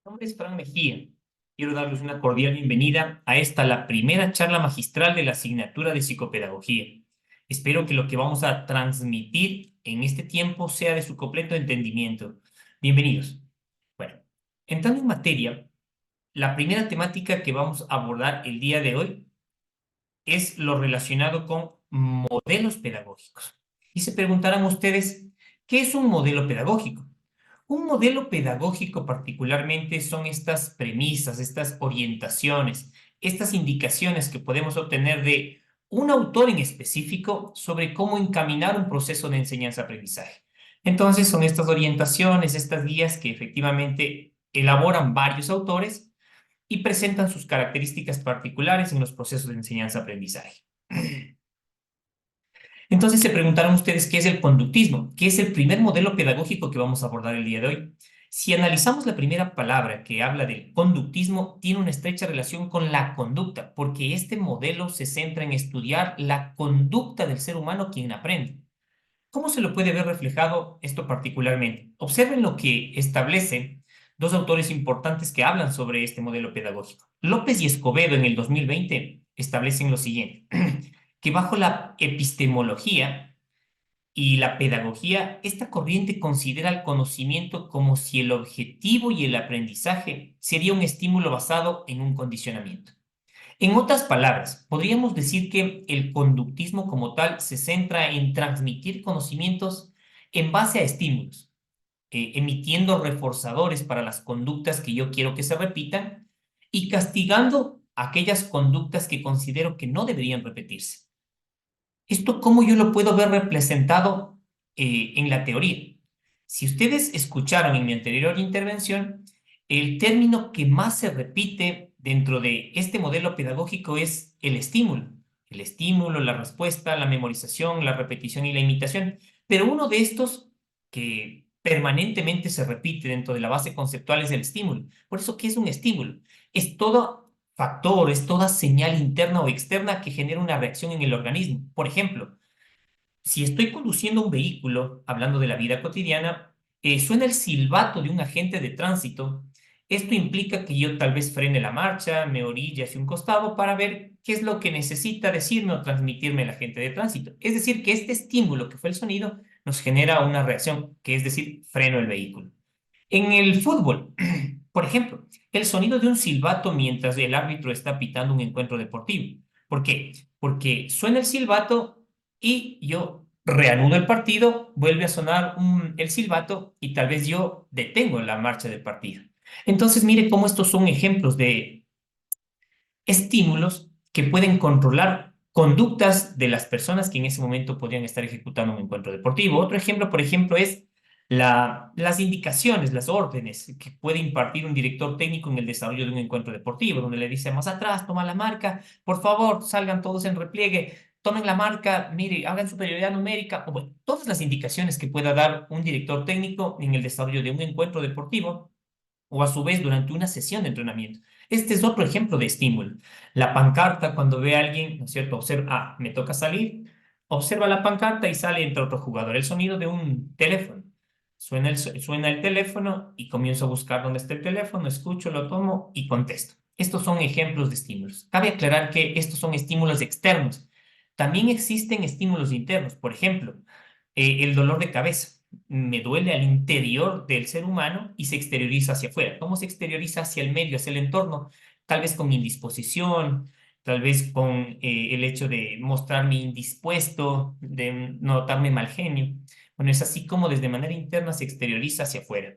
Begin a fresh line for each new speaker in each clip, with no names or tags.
Mi nombre es Fran Mejía. Quiero darles una cordial bienvenida a esta, la primera charla magistral de la asignatura de psicopedagogía. Espero que lo que vamos a transmitir en este tiempo sea de su completo entendimiento. Bienvenidos. Bueno, entrando en materia, la primera temática que vamos a abordar el día de hoy es lo relacionado con modelos pedagógicos. Y se preguntarán ustedes, ¿qué es un modelo pedagógico? Un modelo pedagógico particularmente son estas premisas, estas orientaciones, estas indicaciones que podemos obtener de un autor en específico sobre cómo encaminar un proceso de enseñanza-aprendizaje. Entonces son estas orientaciones, estas guías que efectivamente elaboran varios autores y presentan sus características particulares en los procesos de enseñanza-aprendizaje. Entonces se preguntaron ustedes qué es el conductismo, qué es el primer modelo pedagógico que vamos a abordar el día de hoy. Si analizamos la primera palabra que habla del conductismo, tiene una estrecha relación con la conducta, porque este modelo se centra en estudiar la conducta del ser humano quien aprende. ¿Cómo se lo puede ver reflejado esto particularmente? Observen lo que establecen dos autores importantes que hablan sobre este modelo pedagógico. López y Escobedo en el 2020 establecen lo siguiente, que bajo la epistemología y la pedagogía, esta corriente considera el conocimiento como si el objetivo y el aprendizaje sería un estímulo basado en un condicionamiento. En otras palabras, podríamos decir que el conductismo como tal se centra en transmitir conocimientos en base a estímulos, emitiendo reforzadores para las conductas que yo quiero que se repitan y castigando aquellas conductas que considero que no deberían repetirse. ¿Esto cómo yo lo puedo ver representado en la teoría? Si ustedes escucharon en mi anterior intervención, el término que más se repite dentro de este modelo pedagógico es el estímulo. El estímulo, la respuesta, la memorización, la repetición y la imitación. Pero uno de estos que permanentemente se repite dentro de la base conceptual es el estímulo. Por eso, ¿qué es un estímulo? Es todo factor, es toda señal interna o externa que genera una reacción en el organismo. Por ejemplo, si estoy conduciendo un vehículo, hablando de la vida cotidiana, suena el silbato de un agente de tránsito. Esto implica que yo tal vez frene la marcha, me orille hacia un costado para ver qué es lo que necesita decirme o transmitirme el agente de tránsito. Es decir, que este estímulo que fue el sonido nos genera una reacción, que es decir, freno el vehículo. En el fútbol, por ejemplo, el sonido de un silbato mientras el árbitro está pitando un encuentro deportivo. ¿Por qué? Porque suena el silbato y yo reanudo el partido, vuelve a sonar el silbato y tal vez yo detengo la marcha del partido. Entonces, mire cómo estos son ejemplos de estímulos que pueden controlar conductas de las personas que en ese momento podrían estar ejecutando un encuentro deportivo. Otro ejemplo, por ejemplo, es las indicaciones, las órdenes que puede impartir un director técnico en el desarrollo de un encuentro deportivo, donde le dice más atrás, toma la marca, por favor, salgan todos en repliegue, tomen la marca, mire, hagan superioridad numérica, o bueno, todas las indicaciones que pueda dar un director técnico en el desarrollo de un encuentro deportivo o a su vez durante una sesión de entrenamiento. Este es otro ejemplo de estímulo. La pancarta, cuando ve a alguien, ¿no es cierto? Observa, me toca salir, observa la pancarta y sale entre otro jugador. El sonido de un teléfono. Suena el teléfono y comienzo a buscar dónde está el teléfono, escucho, lo tomo y contesto. Estos son ejemplos de estímulos. Cabe aclarar que estos son estímulos externos. También existen estímulos internos. Por ejemplo, el dolor de cabeza me duele al interior del ser humano y se exterioriza hacia afuera. ¿Cómo se exterioriza hacia el medio, hacia el entorno? Tal vez con indisposición, tal vez con el hecho de mostrarme indispuesto, de notarme mal genio. Bueno, es así como desde manera interna se exterioriza hacia afuera.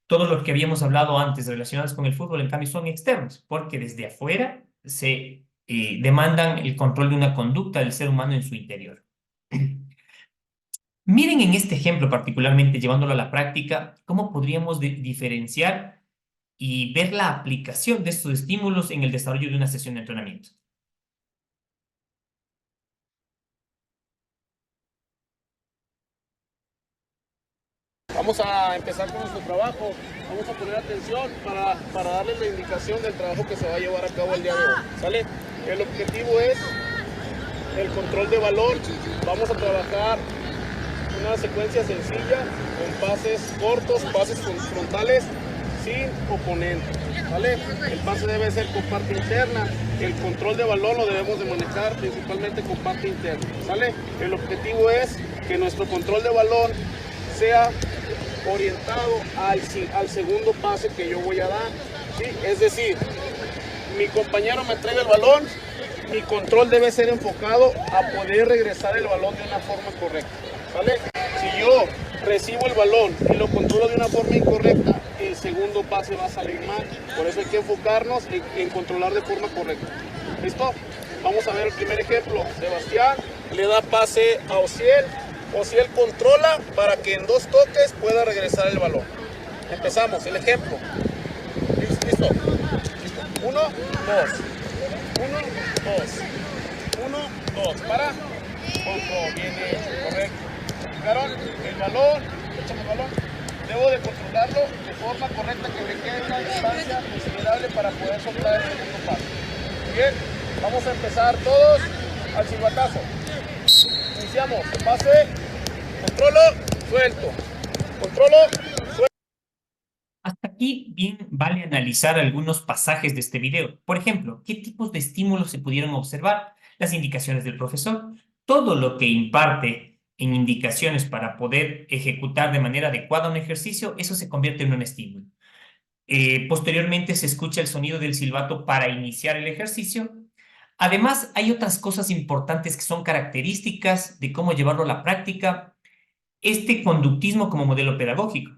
Todos los que habíamos hablado antes relacionados con el fútbol, en cambio, son externos, porque desde afuera se demandan el control de una conducta del ser humano en su interior. Miren en este ejemplo particularmente, llevándolo a la práctica, cómo podríamos diferenciar y ver la aplicación de estos estímulos en el desarrollo de una sesión de entrenamiento.
Vamos a empezar con nuestro trabajo. Vamos a poner atención para darles la indicación del trabajo que se va a llevar a cabo el día de hoy. ¿Sale? El objetivo es el control de valor. Vamos a trabajar una secuencia sencilla con pases cortos, pases frontales, sin oponente, ¿vale? El pase debe ser con parte interna, el control de balón lo debemos de manejar principalmente con parte interna, ¿sale? El objetivo es que nuestro control de balón sea orientado al segundo pase que yo voy a dar, ¿sí? Es decir, mi compañero me entrega el balón, mi control debe ser enfocado a poder regresar el balón de una forma correcta, ¿vale? Si yo recibo el balón y lo controlo de una forma incorrecta, el segundo pase va a salir mal. Por eso hay que enfocarnos en controlar de forma correcta. ¿Listo? Vamos a ver el primer ejemplo. Sebastián le da pase a Ociel. Ociel controla para que en 2 toques pueda regresar el balón. Empezamos. El ejemplo. Listo. 1, 2. 1, 2. 1, 2. Para. Control. Viene. Correcto. ¿Fijaron? El balón. Échame el balón. Debo de controlarlo de forma correcta, que me quede una distancia considerable para poder soltar el segundo paso. Bien, vamos a empezar todos al silbatazo. Iniciamos. Pase. Controlo. Suelto. Controlo. Suelto.
Hasta aquí bien vale analizar algunos pasajes de este video. Por ejemplo, ¿qué tipos de estímulos se pudieron observar? Las indicaciones del profesor. Todo lo que imparte en indicaciones para poder ejecutar de manera adecuada un ejercicio, eso se convierte en un estímulo. Posteriormente se escucha el sonido del silbato para iniciar el ejercicio. Además, hay otras cosas importantes que son características de cómo llevarlo a la práctica. Este conductismo como modelo pedagógico.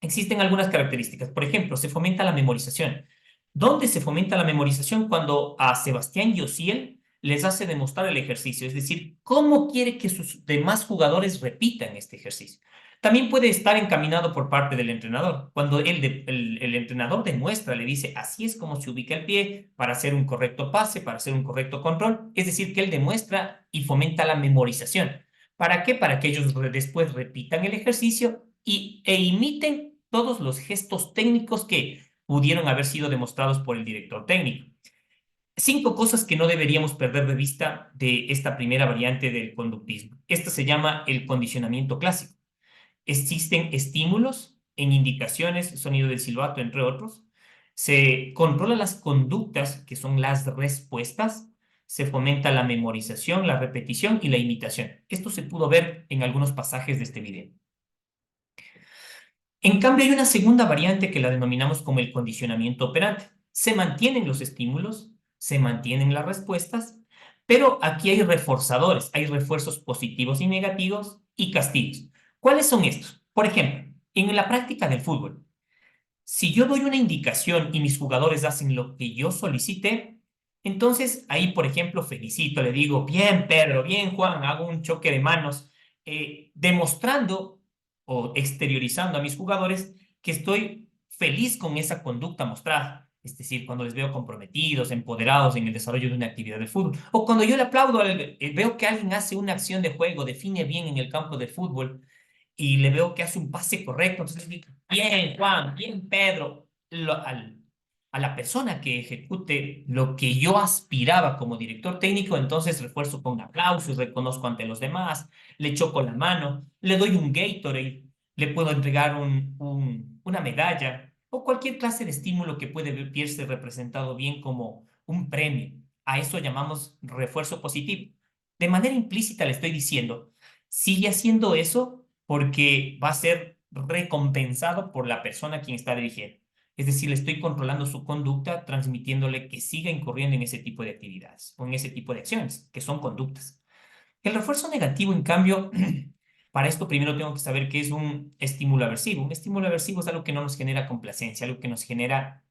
Existen algunas características. Por ejemplo, se fomenta la memorización. ¿Dónde se fomenta la memorización? Cuando a Sebastián y Ociel les hace demostrar el ejercicio, es decir, cómo quiere que sus demás jugadores repitan este ejercicio. También puede estar encaminado por parte del entrenador. Cuando el entrenador demuestra, le dice, así es como se ubica el pie para hacer un correcto pase, para hacer un correcto control. Es decir, que él demuestra y fomenta la memorización. ¿Para qué? Para que ellos después repitan el ejercicio e imiten todos los gestos técnicos que pudieron haber sido demostrados por el director técnico. 5 cosas que no deberíamos perder de vista de esta primera variante del conductismo. Esta se llama el condicionamiento clásico. Existen estímulos en indicaciones, sonido del silbato, entre otros. Se controlan las conductas, que son las respuestas. Se fomenta la memorización, la repetición y la imitación. Esto se pudo ver en algunos pasajes de este video. En cambio, hay una segunda variante que la denominamos como el condicionamiento operante. Se mantienen los estímulos, se mantienen las respuestas, pero aquí hay reforzadores, hay refuerzos positivos y negativos y castigos. ¿Cuáles son estos? Por ejemplo, en la práctica del fútbol, si yo doy una indicación y mis jugadores hacen lo que yo solicité, entonces ahí, por ejemplo, felicito, le digo, bien Pedro, bien Juan, hago un choque de manos, demostrando o exteriorizando a mis jugadores que estoy feliz con esa conducta mostrada. Es decir, cuando les veo comprometidos, empoderados en el desarrollo de una actividad de fútbol. O cuando yo le aplaudo, veo que alguien hace una acción de juego, define bien en el campo de fútbol y le veo que hace un pase correcto. Entonces digo, bien Juan, bien Pedro. A la persona que ejecute lo que yo aspiraba como director técnico, entonces refuerzo con aplausos, reconozco ante los demás, le choco la mano, le doy un Gatorade, le puedo entregar una medalla o cualquier clase de estímulo que puede verse representado bien como un premio. A eso llamamos refuerzo positivo. De manera implícita le estoy diciendo, sigue haciendo eso porque va a ser recompensado por la persona a quien está dirigiendo. Es decir, le estoy controlando su conducta, transmitiéndole que siga incurriendo en ese tipo de actividades o en ese tipo de acciones, que son conductas. El refuerzo negativo, en cambio, para esto primero tengo que saber qué es un estímulo aversivo. Un estímulo aversivo es algo que no nos genera complacencia, algo que nos genera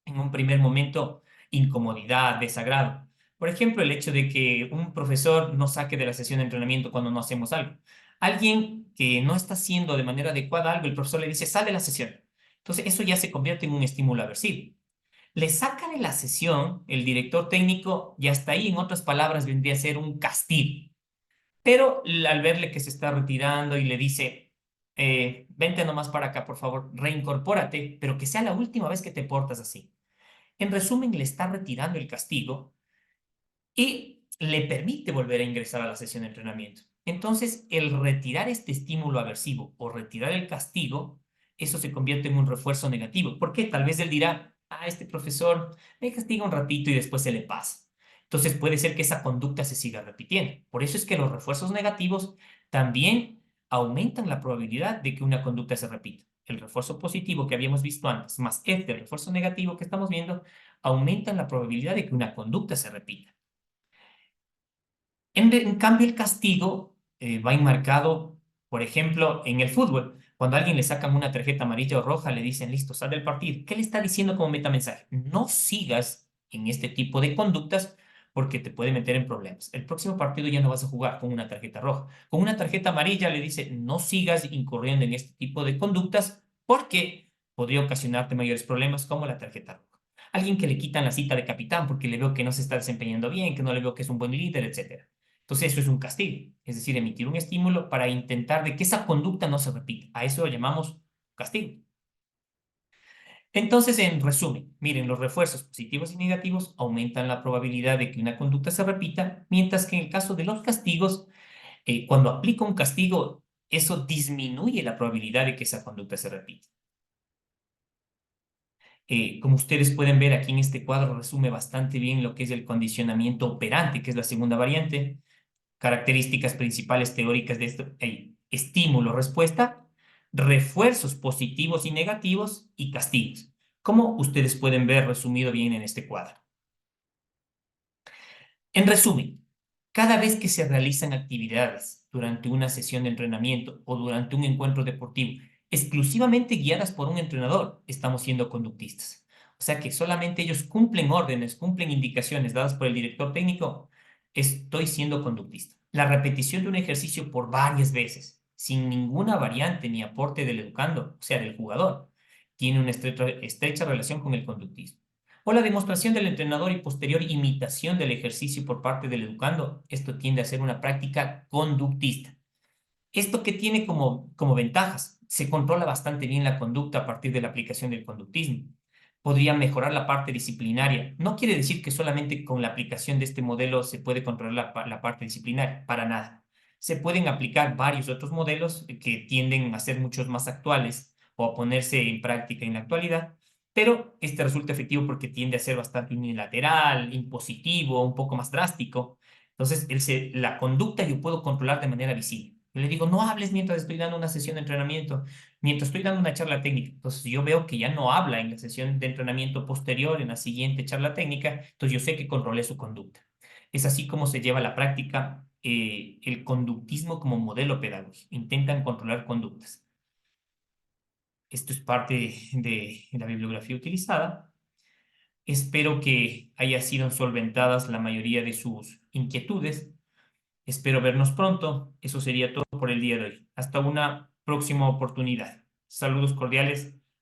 en un primer momento incomodidad, desagrado. Por ejemplo, el hecho de que un profesor nos saque de la sesión de entrenamiento cuando no hacemos algo. Alguien que no está haciendo de manera adecuada algo, el profesor le dice, sal de la sesión. Entonces, eso ya se convierte en un estímulo aversivo. Le saca de la sesión el director técnico y hasta ahí, en otras palabras, vendría a ser un castigo. Pero al verle que se está retirando y le dice, vente nomás para acá, por favor, reincorpórate, pero que sea la última vez que te portas así. En resumen, le está retirando el castigo y le permite volver a ingresar a la sesión de entrenamiento. Entonces, el retirar este estímulo aversivo o retirar el castigo eso se convierte en un refuerzo negativo. ¿Por qué? Tal vez él dirá, este profesor me castiga un ratito y después se le pasa. Entonces puede ser que esa conducta se siga repitiendo. Por eso es que los refuerzos negativos también aumentan la probabilidad de que una conducta se repita. El refuerzo positivo que habíamos visto antes, más este refuerzo negativo que estamos viendo, aumentan la probabilidad de que una conducta se repita. En cambio, el castigo va enmarcado, por ejemplo, en el fútbol. Cuando a alguien le sacan una tarjeta amarilla o roja, le dicen, listo, sal del partido. ¿Qué le está diciendo como metamensaje? No sigas en este tipo de conductas porque te puede meter en problemas. El próximo partido ya no vas a jugar con una tarjeta roja. Con una tarjeta amarilla le dice, no sigas incurriendo en este tipo de conductas porque podría ocasionarte mayores problemas como la tarjeta roja. Alguien que le quitan la cita de capitán porque le veo que no se está desempeñando bien, que no le veo que es un buen líder, etcétera. Entonces eso es un castigo, es decir, emitir un estímulo para intentar de que esa conducta no se repita. A eso lo llamamos castigo. Entonces, en resumen, miren, los refuerzos positivos y negativos aumentan la probabilidad de que una conducta se repita, mientras que en el caso de los castigos, cuando aplica un castigo, eso disminuye la probabilidad de que esa conducta se repita. Como ustedes pueden ver aquí en este cuadro, resume bastante bien lo que es el condicionamiento operante, que es la segunda variante. Características principales teóricas de esto: estímulo, respuesta, refuerzos positivos y negativos y castigos. Como ustedes pueden ver resumido bien en este cuadro. En resumen, cada vez que se realizan actividades durante una sesión de entrenamiento o durante un encuentro deportivo exclusivamente guiadas por un entrenador, estamos siendo conductistas. O sea que solamente ellos cumplen órdenes, cumplen indicaciones dadas por el director técnico, estoy siendo conductista. La repetición de un ejercicio por varias veces, sin ninguna variante ni aporte del educando, o sea, del jugador, tiene una estrecha relación con el conductismo. O la demostración del entrenador y posterior imitación del ejercicio por parte del educando. Esto tiende a ser una práctica conductista. ¿Esto que tiene como ventajas? Se controla bastante bien la conducta a partir de la aplicación del conductismo. Podría mejorar la parte disciplinaria. No quiere decir que solamente con la aplicación de este modelo se puede controlar la parte disciplinaria, para nada. Se pueden aplicar varios otros modelos que tienden a ser muchos más actuales o a ponerse en práctica en la actualidad, pero este resulta efectivo porque tiende a ser bastante unilateral, impositivo, un poco más drástico. Entonces, la conducta yo puedo controlar de manera visible. Yo le digo, no hables mientras estoy dando una sesión de entrenamiento, mientras estoy dando una charla técnica. Entonces, yo veo que ya no habla en la sesión de entrenamiento posterior, en la siguiente charla técnica, entonces yo sé que controlé su conducta. Es así como se lleva a la práctica el conductismo como modelo pedagógico. Intentan controlar conductas. Esto es parte de la bibliografía utilizada. Espero que haya sido solventadas la mayoría de sus inquietudes. Espero vernos pronto. Eso sería todo por el día de hoy. Hasta una próxima oportunidad. Saludos cordiales.